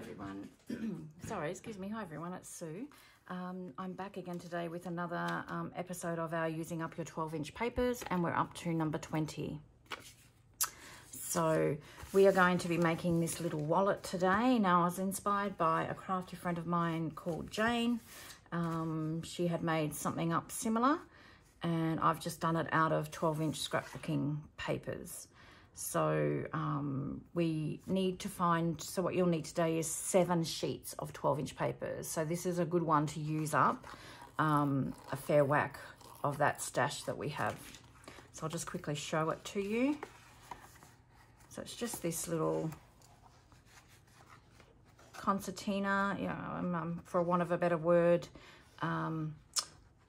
everyone. Sorry, excuse me. Hi everyone, it's Sue. I'm back again today with another episode of our Using Up Your 12-inch papers, and we're up to number 20. So we are going to be making this little wallet today. Now, I was inspired by a crafty friend of mine called Jane. She had made something up similar, and I've just done it out of 12-inch scrapbooking papers. So we need to find, so what you'll need today is 7 sheets of 12-inch papers. So this is a good one to use up a fair whack of that stash that we have. So I'll just quickly show it to you. So it's just this little concertina, you know, for want of a better word,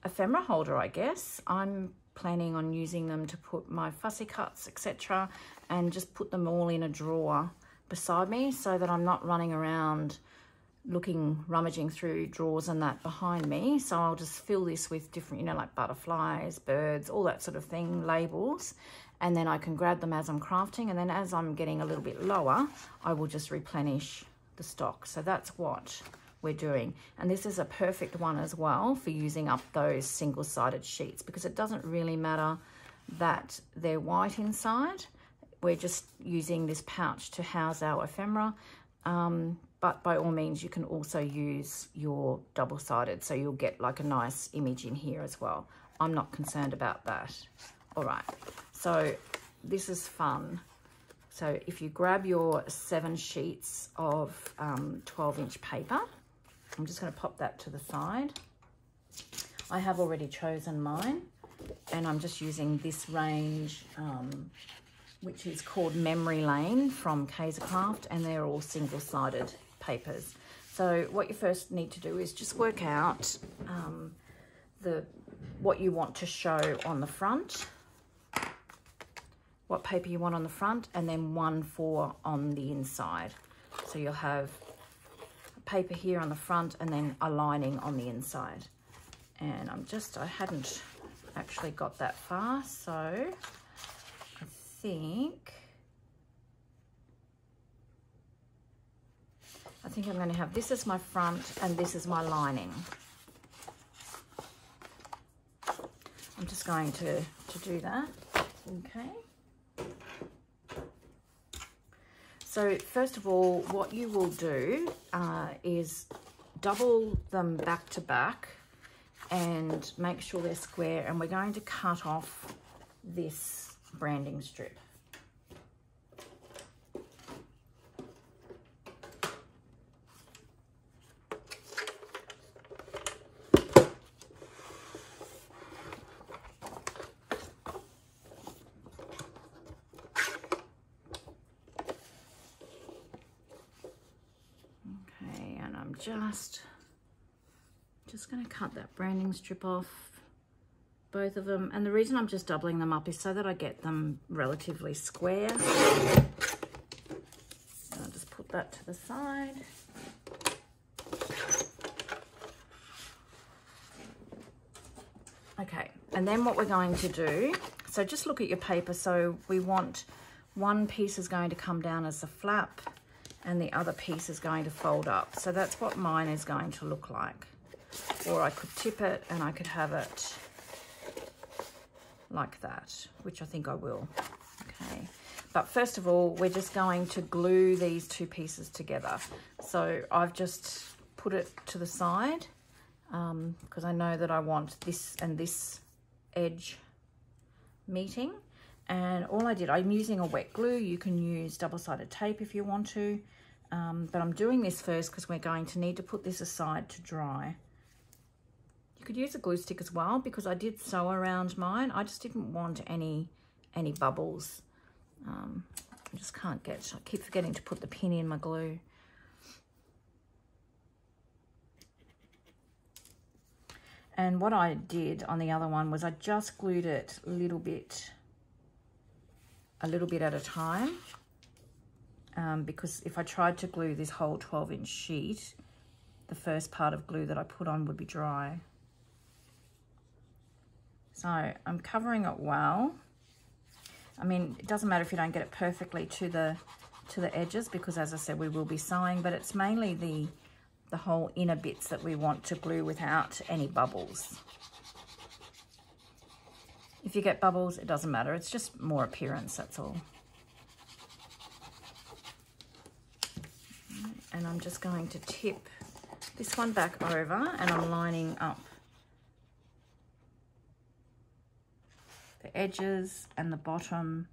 ephemera holder, I guess. I'm planning on using them to put my fussy cuts, etc., and just put them all in a drawer beside me so that I'm not running around rummaging through drawers and that behind me. So I'll just fill this with different, you know, like butterflies, birds, all that sort of thing, labels, and then I can grab them as I'm crafting, and then as I'm getting a little bit lower, I will just replenish the stock. So that's what we're doing, and this is a perfect one as well for using up those single-sided sheets, because it doesn't really matter that they're white inside. We're just using this pouch to house our ephemera, but by all means you can also use your double-sided, so you'll get like a nice image in here as well. I'm not concerned about that. All right, so this is fun. So if you grab your 7 sheets of 12-inch paper, I'm just going to pop that to the side. I have already chosen mine, and I'm just using this range, which is called Memory Lane from Kaisercraft, and they're all single-sided papers. So what you first need to do is just work out what you want to show on the front, what paper you want on the front, and then 1 for on the inside. So you'll have paper here on the front and then a lining on the inside. And I hadn't actually got that far, so I think I'm going to have this as my front and this is my lining. I'm just going to do that. Okay. So first of all, what you will do is double them back to back and make sure they're square, and we're going to cut off this branding strip. Just going to cut that branding strip off, both of them, and the reason I'm just doubling them up is so that I get them relatively square. I'll just put that to the side. Okay, and then what we're going to do, so just look at your paper. So we want one piece is going to come down as a flap, and the other piece is going to fold up. So that's what mine is going to look like. Or I could tip it and I could have it like that, which I think I will. Okay, but first of all, we're just going to glue these 2 pieces together. So I've just put it to the side because I know that I want this and this edge meeting. And all I did, I'm using a wet glue. You can use double-sided tape if you want to, but I'm doing this first because we're going to need to put this aside to dry. You could use a glue stick as well, because I did sew around mine. I just didn't want any bubbles. I just can't I keep forgetting to put the pin in my glue. And what I did on the other one was I just glued it a little bit at a time, because if I tried to glue this whole 12-inch sheet, the first part of glue that I put on would be dry. So I'm covering it well. I mean, it doesn't matter if you don't get it perfectly to to the edges because, as I said, we will be sewing, but it's mainly the whole inner bits that we want to glue without any bubbles. If you get bubbles, it doesn't matter. It's just more appearance, that's all. And I'm just going to tip this one back over, and I'm lining up the edges and the bottom.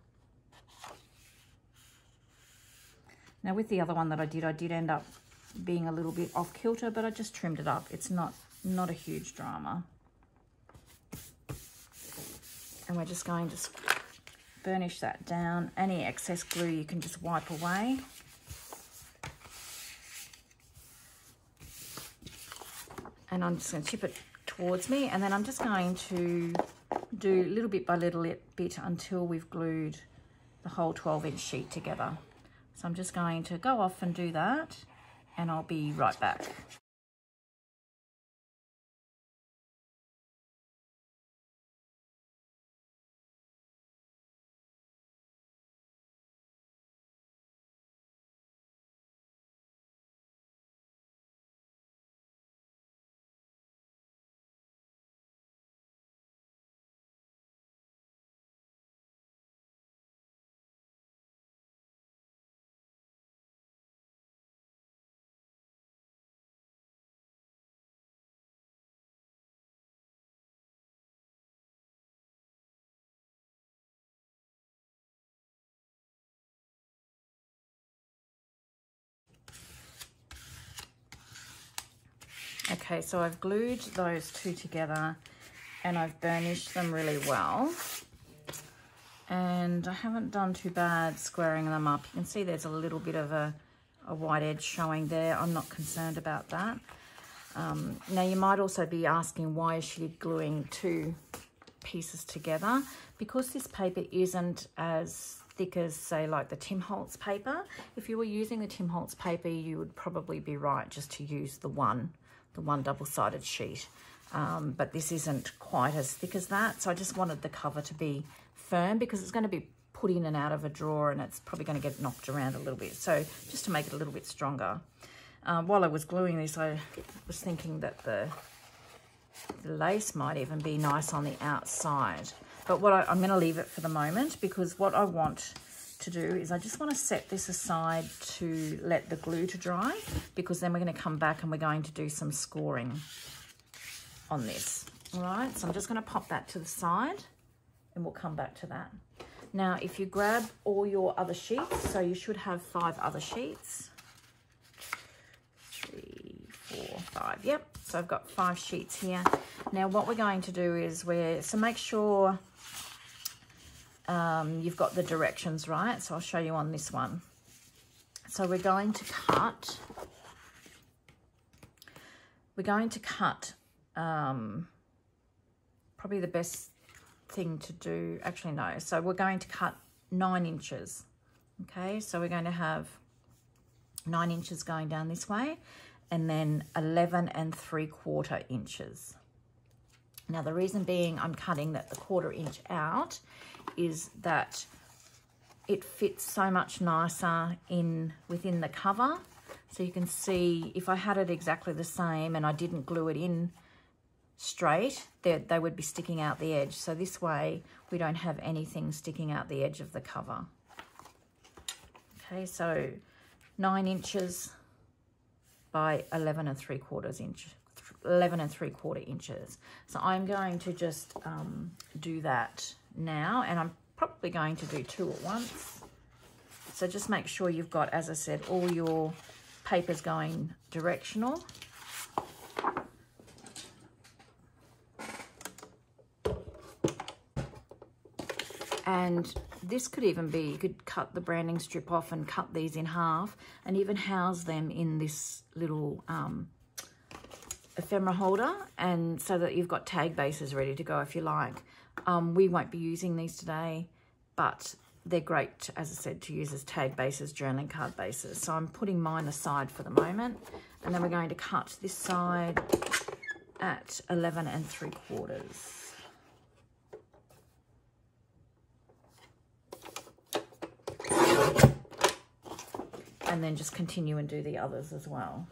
Now with the other one that I did end up being a little bit off kilter, but I just trimmed it up. It's not a huge drama. And we're just going to burnish that down. Any excess glue you can just wipe away. And I'm just going to tip it towards me, and then I'm just going to do little bit by little bit until we've glued the whole 12-inch sheet together. So I'm just going to go off and do that, and I'll be right back. Okay, so I've glued those two together and I've burnished them really well. And I haven't done too bad squaring them up. You can see there's a little bit of a white edge showing there. I'm not concerned about that. Now you might also be asking, why is she gluing two pieces together? Because this paper isn't as thick as, say, like the Tim Holtz paper. If you were using the Tim Holtz paper, you would probably be right just to use the one double-sided sheet. But this isn't quite as thick as that. So I just wanted the cover to be firm because it's going to be put in and out of a drawer and it's probably going to get knocked around a little bit. So just to make it a little bit stronger. While I was gluing this, I was thinking that the lace might even be nice on the outside. But I'm going to leave it for the moment, because what I want to do is I just want to set this aside to let the glue to dry, because then we're going to come back and we're going to do some scoring on this. All right, so I'm just going to pop that to the side and we'll come back to that. Now, if you grab all your other sheets, so you should have 5 other sheets. 3, 4, 5, yep. So I've got 5 sheets here. Now what we're going to do is so make sure you've got the directions right. So I'll show you on this one. So we're going to cut probably the best thing to do, actually no. So we're going to cut 9 inches. Okay, so we're going to have 9 inches going down this way, and then 11 3/4 inches. Now the reason being I'm cutting that the 1/4 inch out is that it fits so much nicer within the cover. So you can see if I had it exactly the same and I didn't glue it in straight, they would be sticking out the edge. So this way we don't have anything sticking out the edge of the cover. Okay, so 9 inches by 11 3/4 inch, 11 3/4 inches. So I'm going to just do that now, and I'm probably going to do 2 at once. So just make sure you've got, as I said, all your papers going directional. And this could even be, you could cut the branding strip off and cut these in half and even house them in this little ephemera holder, and so that you've got tag bases ready to go if you like. We won't be using these today, but they're great, as I said, to use as tag bases, journaling card bases. So I'm putting mine aside for the moment, and then we're going to cut this side at 11 3/4. and then just continue and do the others as well.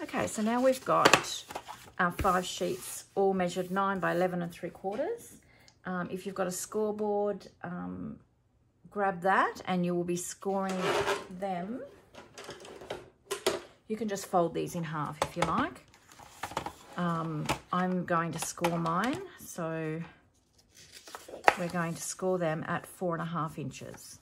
Okay, so now we've got our 5 sheets all measured 9 by 11 3/4. If you've got a scoreboard, grab that and you will be scoring them. You can just fold these in half if you like. I'm going to score mine, so we're going to score them at 4.5 inches.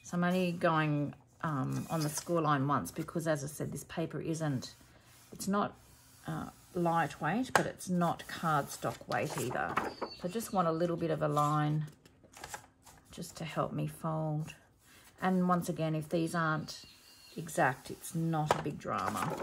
So I'm only going on the score line once because, as I said, this paper isn't, it's not lightweight, but it's not cardstock weight either. So I just want a little bit of a line just to help me fold. And once again, if these aren't exact, it's not a big drama.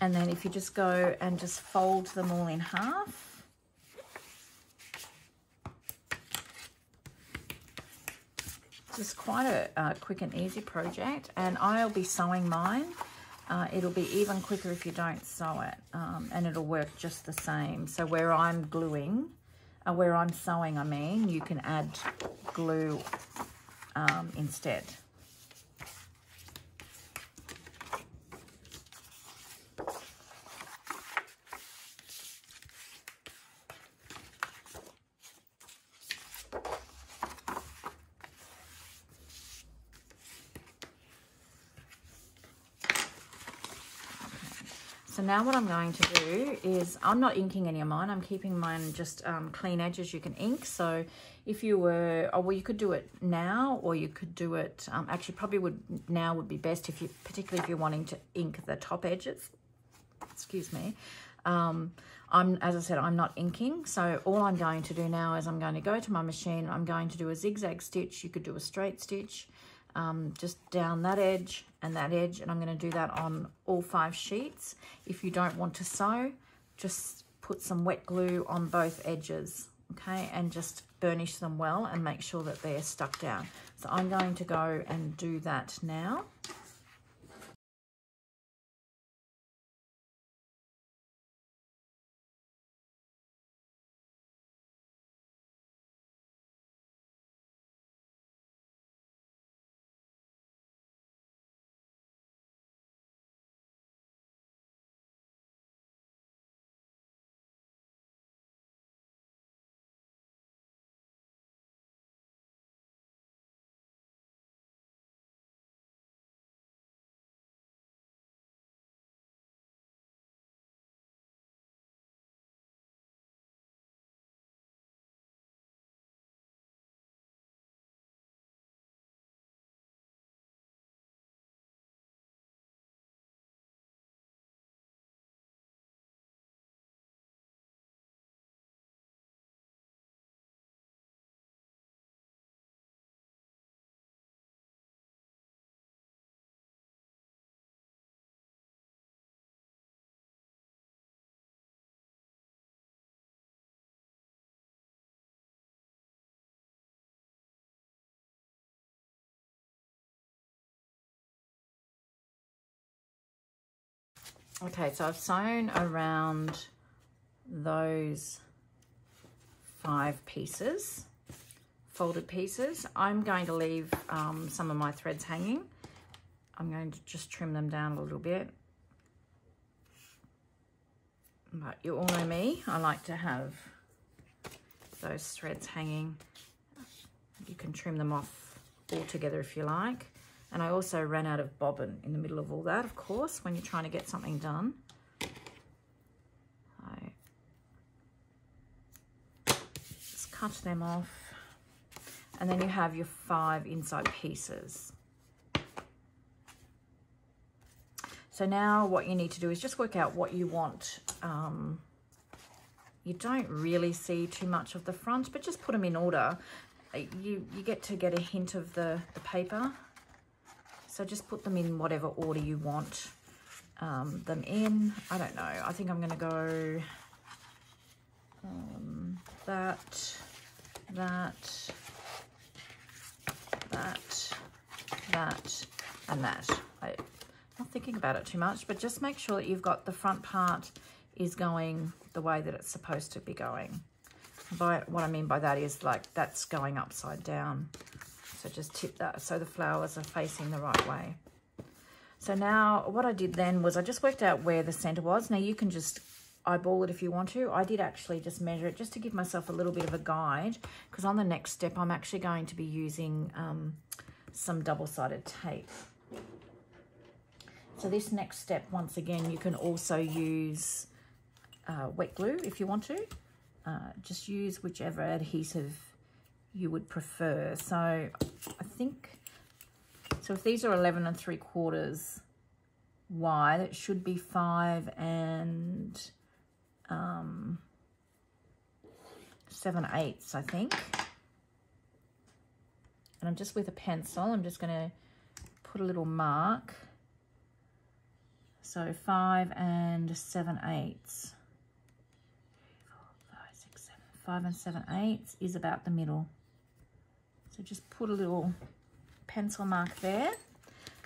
And then if you just go and just fold them all in half. Just quite a quick and easy project. And I'll be sewing mine. It'll be even quicker if you don't sew it. And it'll work just the same. So where I'm gluing, where I'm sewing, I mean, you can add glue instead. So now what I'm going to do is, I'm not inking any of mine. I'm keeping mine just clean edges you can ink. So if you were, well, you could do it now, or you could do it, actually probably now would be best if you, particularly if you're wanting to ink the top edges. Excuse me. As I said, I'm not inking. So all I'm going to do now is I'm going to go to my machine. I'm going to do a zigzag stitch. You could do a straight stitch. Just down that edge and that edge, and I'm going to do that on all 5 sheets. If you don't want to sew, just put some wet glue on both edges, okay, and just burnish them well and make sure that they're stuck down. So I'm going to go and do that now. Okay, so I've sewn around those 5 pieces, folded pieces. I'm going to leave some of my threads hanging. I'm going to just trim them down a little bit. But you all know me, I like to have those threads hanging. You can trim them off altogether if you like. And I also ran out of bobbin in the middle of all that, of course, when you're trying to get something done. Just cut them off. And then you have your 5 inside pieces. So now what you need to do is just work out what you want. You don't really see too much of the front, but just put them in order. You get a hint of the paper. So just put them in whatever order you want them in. I don't know. I think I'm going to go that, and that. I'm not thinking about it too much, but just make sure that you've got the front part is going the way that it's supposed to be going. What I mean by that is like that's going upside down. So just tip that so the flowers are facing the right way. So now what I did then was I just worked out where the center was. Now you can just eyeball it if you want to. I did actually just measure it just to give myself a little bit of a guide, because on the next step I'm actually going to be using some double-sided tape. So this next step, once again, you can also use wet glue if you want to. Just use whichever adhesive you would prefer. So I think, so if these are 11 3/4 wide, it should be 5 7/8, I think. And I'm just with a pencil, I'm just going to put a little mark. So 5 7/8. 5 7/8 is about the middle. So just put a little pencil mark there.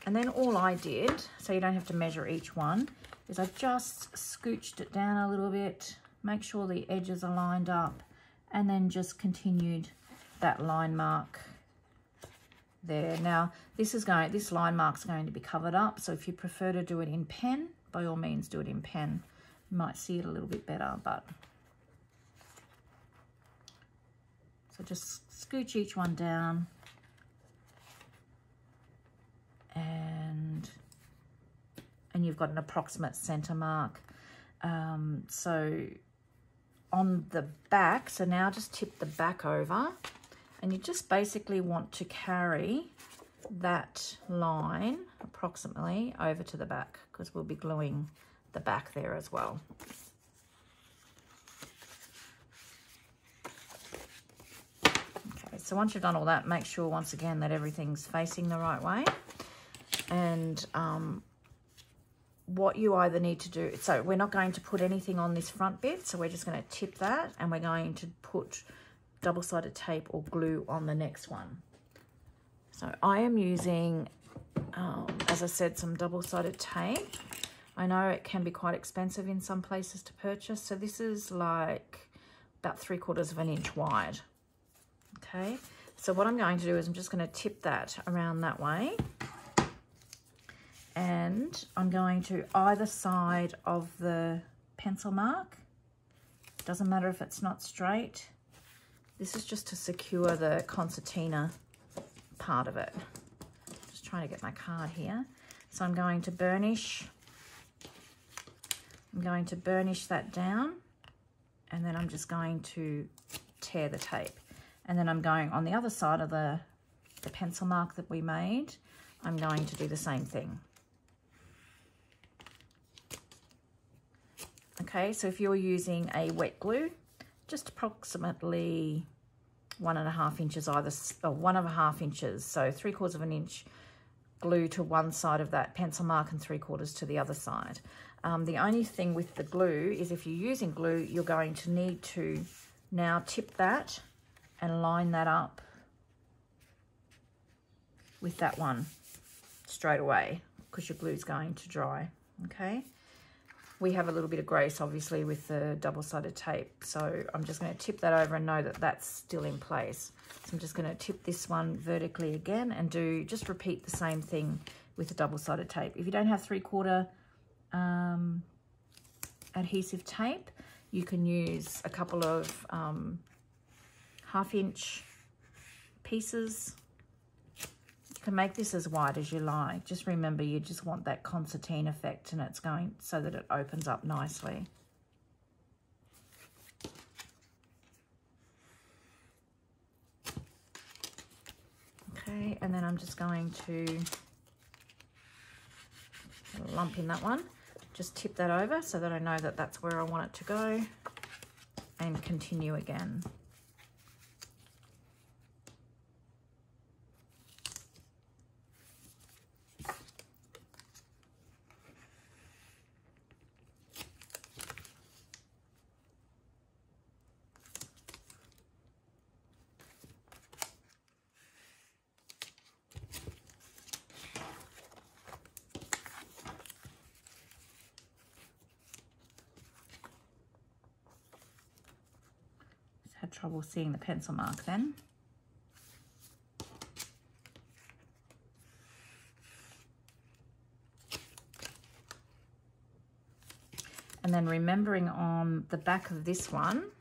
And then all I did, so you don't have to measure each one, is I just scooched it down a little bit, make sure the edges are lined up, and then just continued that line mark there. Now this line mark's going to be covered up, so if you prefer to do it in pen, by all means do it in pen. You might see it a little bit better, but so just scooch each one down, and you've got an approximate center mark. So on the back, so now just tip the back over, and you just basically want to carry that line approximately over to the back, because we'll be gluing the back there as well. Okay, so once you've done all that, make sure once again that everything's facing the right way. And what you either need to do, so we're not going to put anything on this front bit, so we're just going to tip that, and we're going to put double-sided tape or glue on the next one. So I am using, as I said, some double-sided tape. I know it can be quite expensive in some places to purchase, so this is like about 3/4 inch wide. Okay, so what I'm going to do is I'm just going to tip that around that way, and I'm going to either side of the pencil mark. Doesn't matter if it's not straight. This is just to secure the concertina part of it. Just trying to get my card here. So I'm going to burnish. I'm going to burnish that down, and then I'm just going to tear the tape. And then I'm going on the other side of the pencil mark that we made. I'm going to do the same thing. Okay, so if you're using a wet glue, just approximately 1.5 inches either, or 1.5 inches, so 3/4 inch glue to one side of that pencil mark and 3/4 to the other side. The only thing with the glue is if you're using glue, you're going to need to now tip that and line that up with that one straight away, because your glue is going to dry. Okay, we have a little bit of grace, obviously, with the double-sided tape. So I'm just going to tip that over and know that that's still in place. So I'm just going to tip this one vertically again and just repeat the same thing with the double-sided tape. If you don't have 3/4 adhesive tape, you can use a couple of 1/2-inch pieces. You can make this as wide as you like. Just remember, you just want that concertina effect, and it's going so that it opens up nicely. Okay, and then I'm just going to lump in that one. Just tip that over so that I know that that's where I want it to go, and continue again. Had trouble seeing the pencil mark then. And then remembering on the back of this one,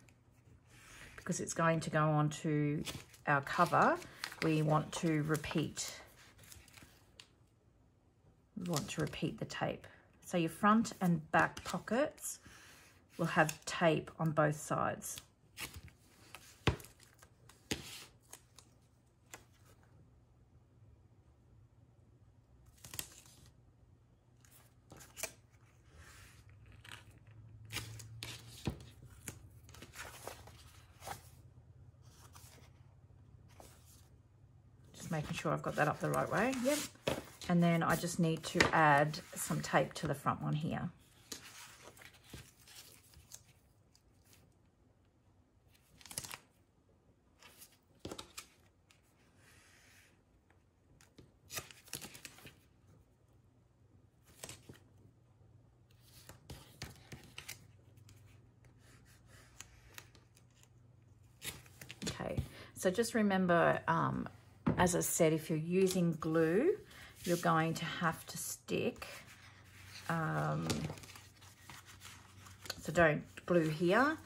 because it's going to go onto our cover, we want to repeat. We want to repeat the tape. So your front and back pockets will have tape on both sides. Making sure I've got that up the right way. Yep. And then I just need to add some tape to the front one here. Okay, so just remember, as I said, if you're using glue, you're going to have to stick. So don't glue here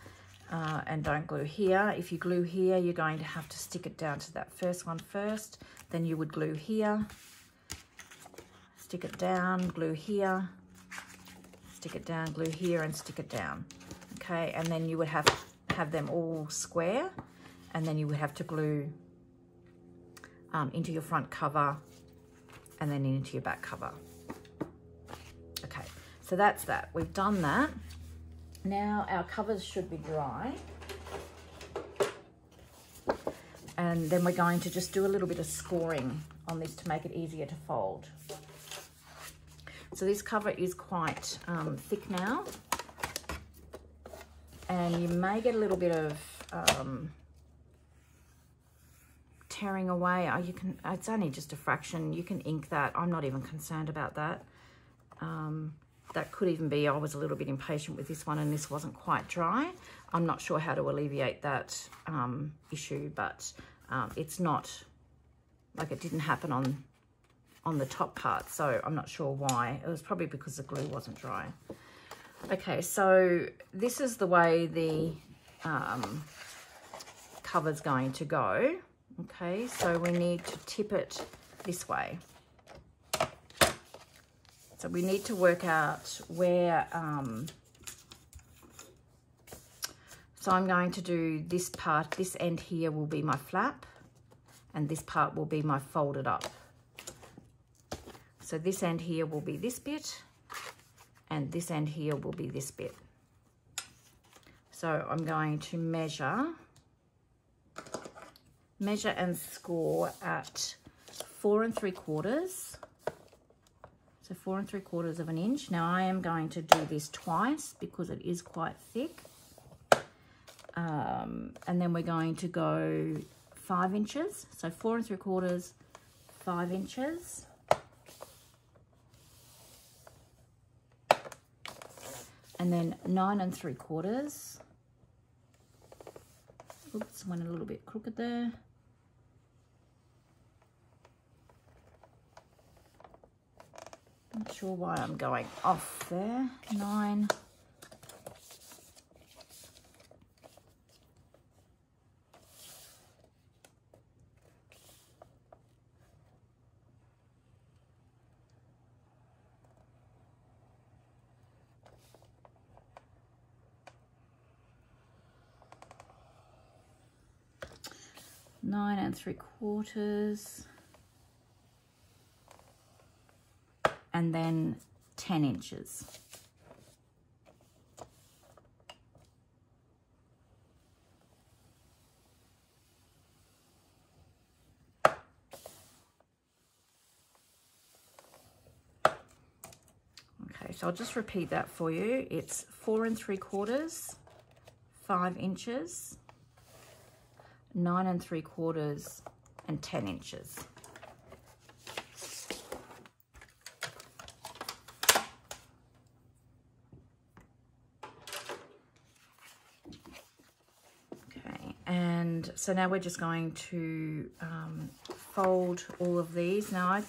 and don't glue here. If you glue here, you're going to have to stick it down to that first one first. Then you would glue here, stick it down, glue here, stick it down, glue here, and stick it down. Okay, and then you would have them all square, and then you would have to glue into your front cover and then into your back cover. Okay, so that's that. We've done that. Now our covers should be dry. And then we're going to just do a little bit of scoring on this to make it easier to fold. So this cover is quite thick now. And you may get a little bit of tearing away. You can, it's only just a fraction. You can ink that. I'm not even concerned about that. That could even be I was a little bit impatient with this one and this wasn't quite dry. I'm not sure how to alleviate that issue, but it's not like it didn't happen on the top part, so I'm not sure why. It was probably because the glue wasn't dry. Okay, so this is the way the cover's going to go. Okay, so we need to tip it this way. So we need to work out where, so I'm going to do this part, this end here will be my flap, and this part will be my folded up. So this end here will be this bit, and this end here will be this bit. So I'm going to measure and score at 4 3/4. So 4 3/4 of an inch. Now I am going to do this twice because it is quite thick. And then we're going to go 5 inches. So 4 3/4, 5 inches. and then 9 3/4. Oops, went a little bit crooked there. Not sure why I'm going off there. 9. Nine 3/4, and then 10 inches. Okay, so I'll just repeat that for you. It's 4 3/4, 5 inches, 9 3/4, and 10 inches. Okay, and so now we're just going to fold all of these. Now I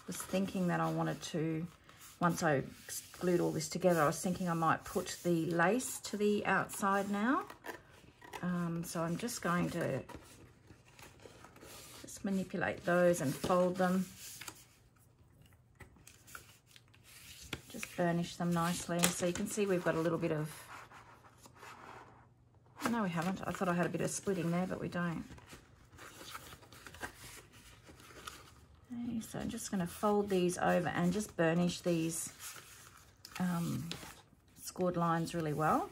was thinking that I wanted to, once I glued all this together, I was thinking I might put the lace to the outside now. So I'm just going to just manipulate those and fold them. Just burnish them nicely. So you can see we've got a little bit of, oh, no we haven't. I thought I had a bit of splitting there, but we don't. Okay, so I'm just going to fold these over and just burnish these scored lines really well.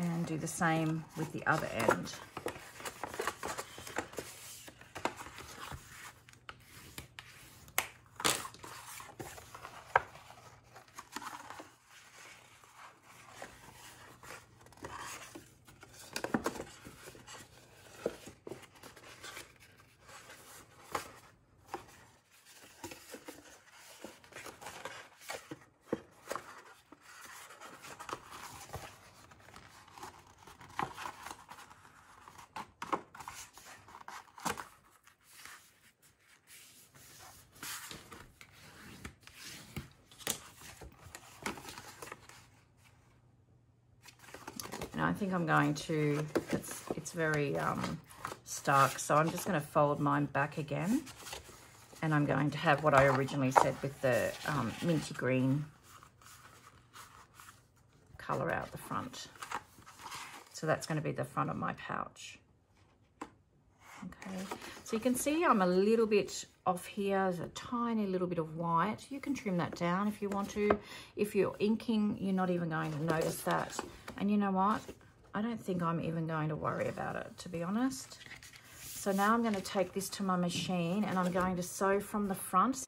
And do the same with the other end. I think I'm going to, it's very stark, so I'm just going to fold mine back again, and I'm going to have what I originally said with the minty green colour out the front. So that's going to be the front of my pouch. Okay, so you can see I'm a little bit off here. There's a tiny little bit of white. You can trim that down if you want to. If you're inking, you're not even going to notice that. And you know what? I don't think I'm even going to worry about it, to be honest. So now I'm going to take this to my machine and I'm going to sew from the front.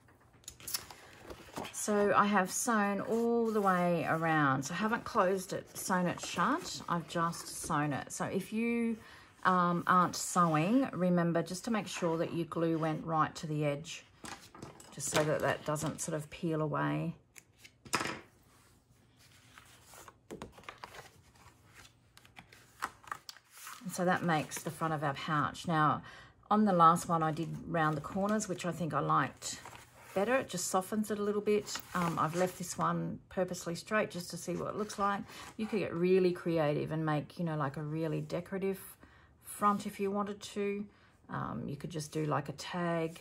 So I have sewn all the way around. So I haven't closed it, sewn it shut. I've just sewn it. So if you aren't sewing, remember just to make sure that your glue went right to the edge, just so that that doesn't sort of peel away. And so that makes the front of our pouch. Now, on the last one, I did round the corners, which I think I liked better. It just softens it a little bit. I've left this one purposely straight just to see what it looks like. You could get really creative and make, you know, like a really decorative front if you wanted to. You could just do like a tag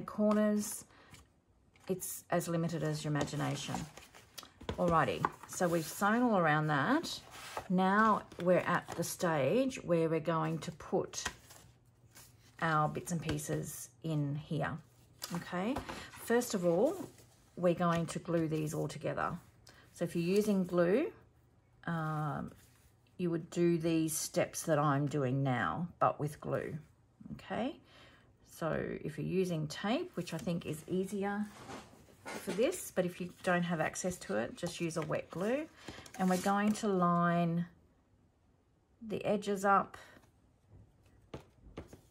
corners. It's as limited as your imagination. Alrighty, so we've sewn all around that. Now we're at the stage where we're going to put our bits and pieces in here. Okay, first of all, we're going to glue these all together. So if you're using glue, you would do these steps that I'm doing now, but with glue. Okay, so if you're using tape, which I think is easier for this, but if you don't have access to it, just use a wet glue. And we're going to line the edges up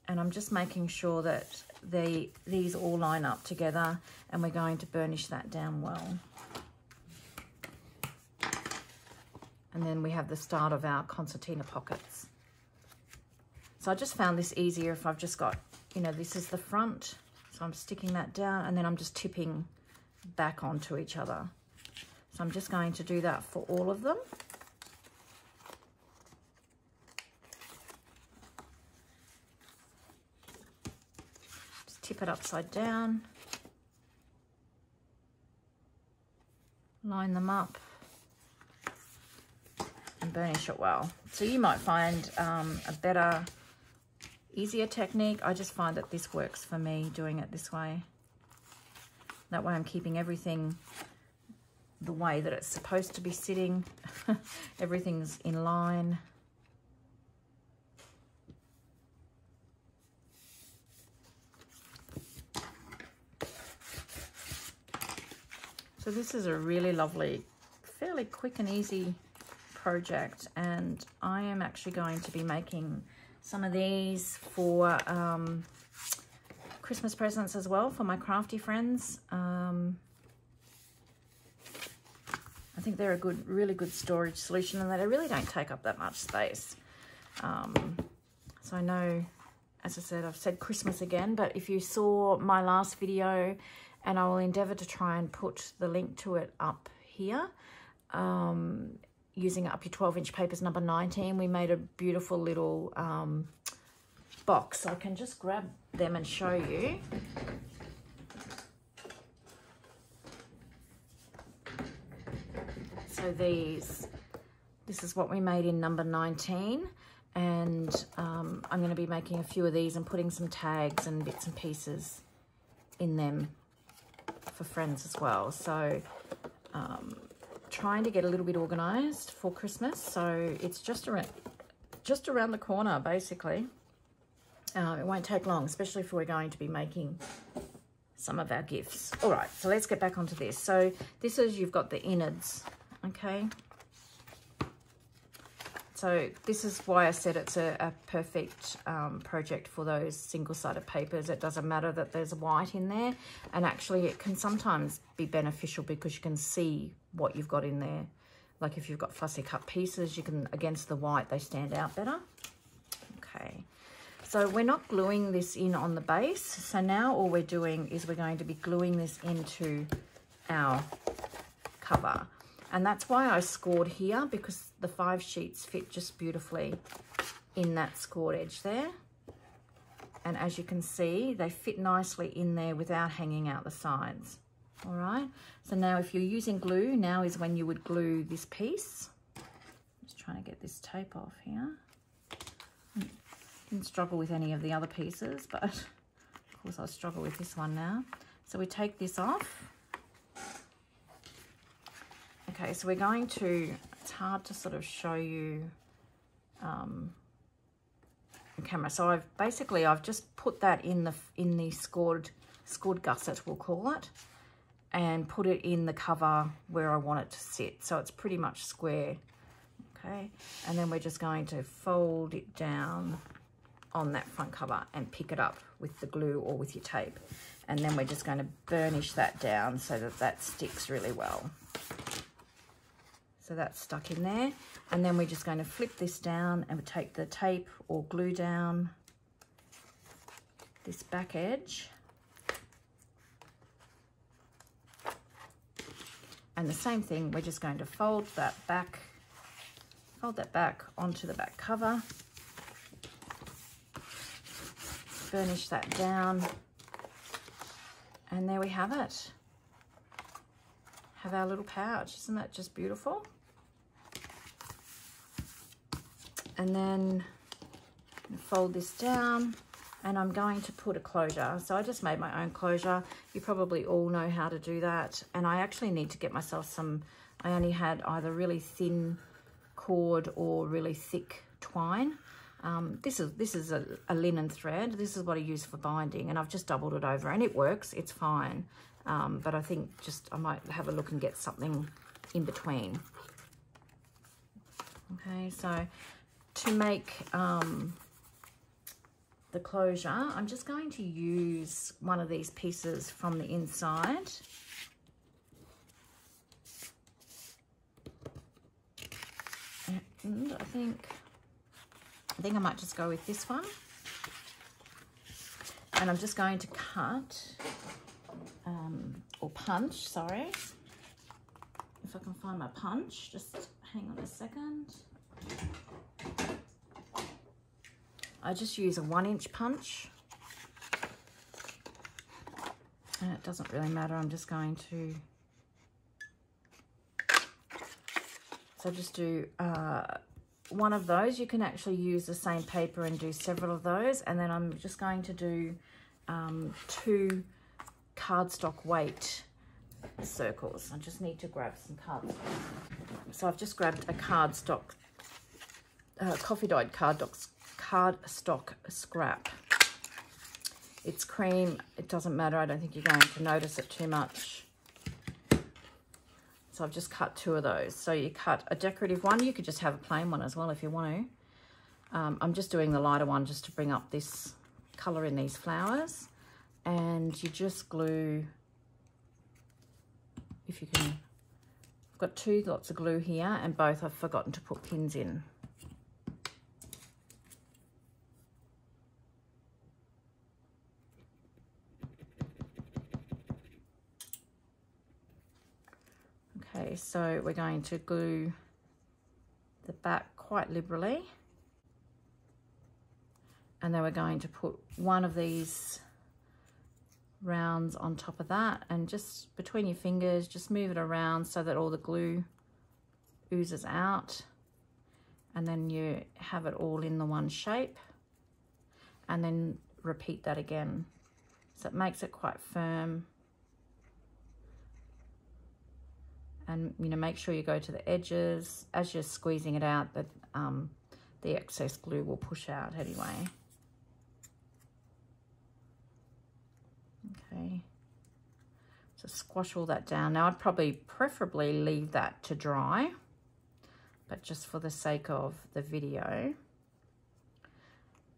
And I'm just making sure that these all line up together, and we're going to burnish that down well. And then we have the start of our Concertina Pockets. So I just found this easier if I've just got, you know, this is the front. So I'm sticking that down, and then I'm just tipping back onto each other. So I'm just going to do that for all of them. Just tip it upside down. Line them up. And burnish it well. So you might find a better, easier technique. I just find that this works for me, doing it this way. That way I'm keeping everything the way that it's supposed to be sitting. Everything's in line. So this is a really lovely, fairly quick and easy project, and I am actually going to be making some of these for Christmas presents as well for my crafty friends. I think they're a really good storage solution, and they really don't take up that much space. So I know, as I said, I've said Christmas again, but if you saw my last video, and I will endeavour to try and put the link to it up here, using Up Your 12-inch papers number 19, we made a beautiful little box. So I can just grab them and show you. So this is what we made in number 19, and I'm going to be making a few of these and putting some tags and bits and pieces in them for friends as well. So trying to get a little bit organized for Christmas, so it's just around the corner basically. It won't take long, especially if we're going to be making some of our gifts. All right, so let's get back onto this. So this is, you've got the innards, okay? So this is why I said it's a perfect project for those single-sided papers. It doesn't matter that there's white in there, and actually it can sometimes be beneficial because you can see what you've got in there. Like if you've got fussy cut pieces, you can, against the white, they stand out better. Okay, so we're not gluing this in on the base. So now all we're doing is we're going to be gluing this into our cover. And that's why I scored here, because the 5 sheets fit just beautifully in that scored edge there. And as you can see, they fit nicely in there without hanging out the sides. All right, so now if you're using glue, now is when you would glue this piece. Just trying to get this tape off here. Didn't struggle with any of the other pieces, but of course I'll struggle with this one now. So we take this off. Okay, so we're going to, it's hard to sort of show you on camera. So I've just put that in the scored gusset, we'll call it, and put it in the cover where I want it to sit. So it's pretty much square, okay? And then we're just going to fold it down on that front cover and pick it up with the glue or with your tape. And then we're just going to burnish that down so that that sticks really well. So that's stuck in there. And then we're just going to flip this down and take the tape or glue down this back edge. And the same thing, we're just going to fold that back onto the back cover. Burnish that down. And there we have it. Have our little pouch. Isn't that just beautiful? And then fold this down, and I'm going to put a closure. So I just made my own closure. You probably all know how to do that. And I actually need to get myself some, I only had either really thin cord or really thick twine. This is a linen thread. This is what I use for binding, and I've just doubled it over, and it works, it's fine. But I think just I might have a look and get something in between. Okay, so to make the closure, I'm just going to use one of these pieces from the inside. And I think I might just go with this one. And I'm just going to cut, or punch, sorry. If I can find my punch, just hang on a second. I just use a 1-inch punch. And it doesn't really matter, I'm just going to, so just do one of those. You can actually use the same paper and do several of those. And then I'm just going to do 2 cardstock weight circles. I just need to grab some cardstock. So I've just grabbed a cardstock, coffee dyed cardstock scrap. It's cream, it doesn't matter. I don't think you're going to notice it too much. So I've just cut 2 of those. So you cut a decorative one. You could just have a plain one as well if you want to. I'm just doing the lighter one just to bring up this colour in these flowers. And you just glue, if you can. I've got 2 lots of glue here, and both I've forgotten to put pins in. Okay, so we're going to glue the back quite liberally. And then we're going to put one of these rounds on top of that, and just between your fingers, just move it around so that all the glue oozes out. And then you have it all in the one shape. And then repeat that again. So it makes it quite firm. And, you know, make sure you go to the edges. As you're squeezing it out, that the excess glue will push out anyway. Okay. So squash all that down. Now, I'd preferably leave that to dry, but just for the sake of the video.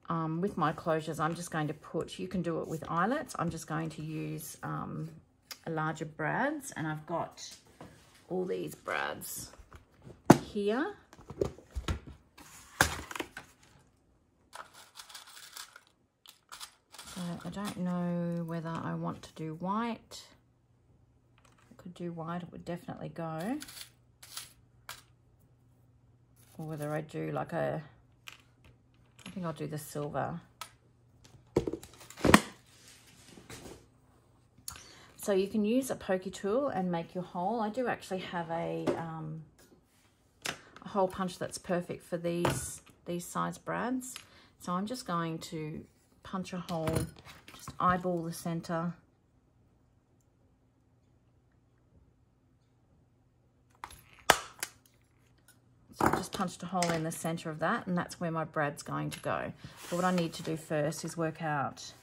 With my closures, I'm just going to put, you can do it with eyelets. I'm just going to use a larger brads, and I've got all these brads here. So I don't know whether I want to do white. I could do white, it would definitely go. Or whether I do like a, I think I'll do the silver. So you can use a pokey tool and make your hole. I do actually have a hole punch that's perfect for these size brads. So I'm just going to punch a hole, just eyeball the center. So I just punched a hole in the center of that, and that's where my brad's going to go. But what I need to do first is work out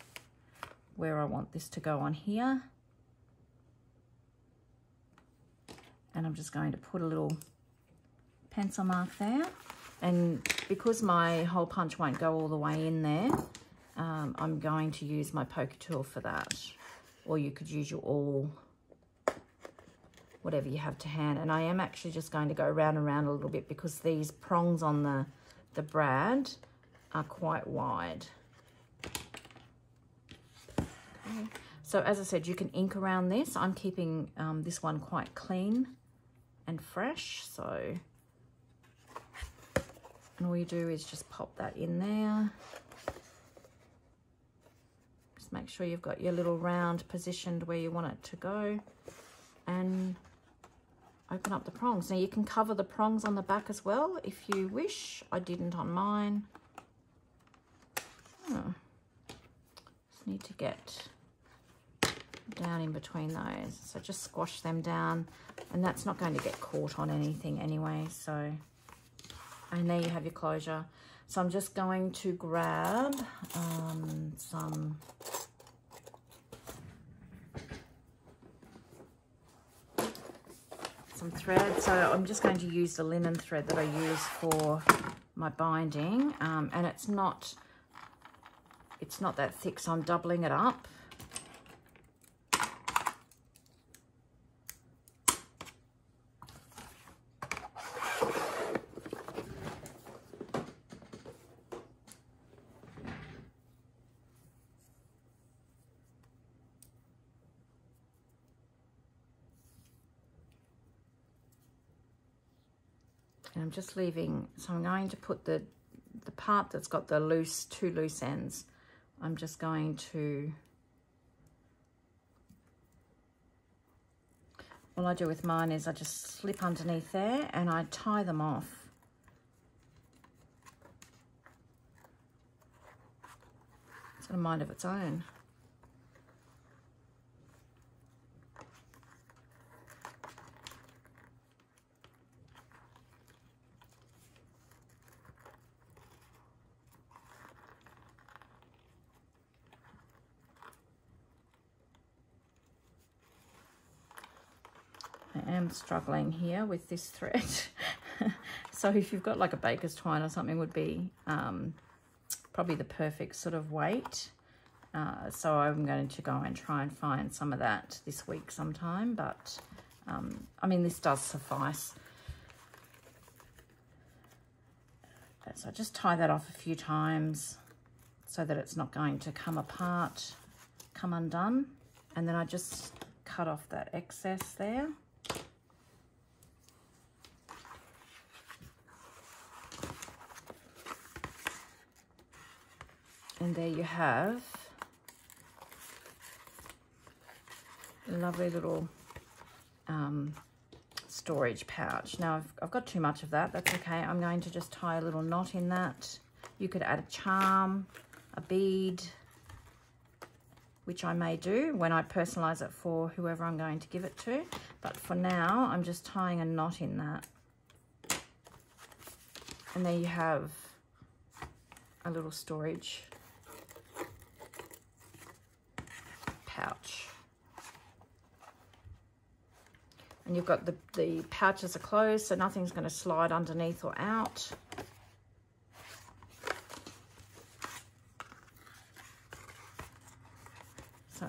where I want this to go on here. And I'm just going to put a little pencil mark there. And because my hole punch won't go all the way in there, I'm going to use my poker tool for that. Or you could use your awl, whatever you have to hand. And I am actually just going to go round and round a little bit because these prongs on the brad are quite wide. Okay. So as I said, you can ink around this. I'm keeping this one quite clean and fresh, so, and all you do is just pop that in there. Just make sure you've got your little round positioned where you want it to go, and open up the prongs. Now you can cover the prongs on the back as well if you wish. I didn't on mine. Just need to get down in between those, so just squash them down, and that's not going to get caught on anything anyway. So, and there you have your closure. So I'm just going to grab some thread. So I'm just going to use the linen thread that I use for my binding, and it's it's not that thick, so I'm doubling it up. And I'm just leaving, so I'm going to put the part that's got the two loose ends, I'm just going to, all I do with mine is I just slip underneath there and I tie them off. It's got a mind of its own. I am struggling here with this thread. So if you've got like a baker's twine or something, would be probably the perfect sort of weight. So I'm going to go and try and find some of that this week sometime, but I mean, this does suffice. So I just tie that off a few times so that it's not going to come apart, come undone. And then I just cut off that excess there. And there you have a lovely little storage pouch. Now I've got too much of that, that's okay. I'm going to just tie a little knot in that. You could add a charm, a bead, which I may do when I personalize it for whoever I'm going to give it to. But for now, I'm just tying a knot in that. And there you have a little storage pouch. And you've got the pouches are closed, so nothing's going to slide underneath or out. So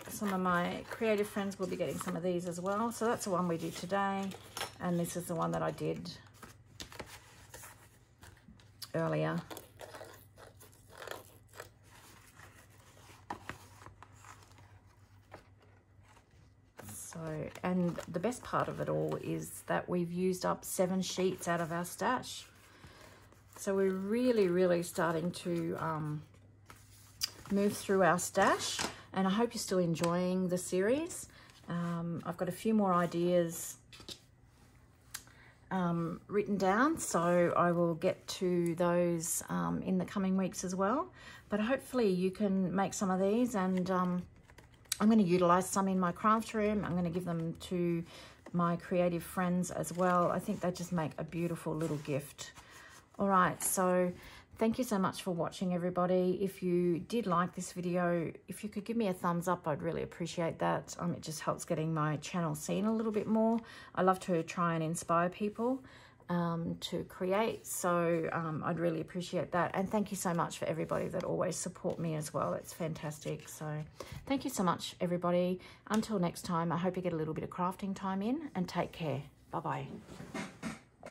some of my creative friends will be getting some of these as well. So that's the one we did today. And this is the one that I did earlier. So, and the best part of it all is that we've used up 7 sheets out of our stash. So we're really, really starting to move through our stash, and I hope you're still enjoying the series. I've got a few more ideas written down, so I will get to those in the coming weeks as well. But hopefully you can make some of these, and I'm going to utilize some in my craft room. I'm going to give them to my creative friends as well. I think they just make a beautiful little gift. All right, so thank you so much for watching, everybody. If you did like this video, if you could give me a thumbs up, I'd really appreciate that. It just helps getting my channel seen a little bit more. I love to try and inspire people to create, so I'd really appreciate that. And thank you so much for everybody that always support me as well. It's fantastic. So thank you so much, everybody. Until next time, I hope you get a little bit of crafting time in, and take care. Bye-bye.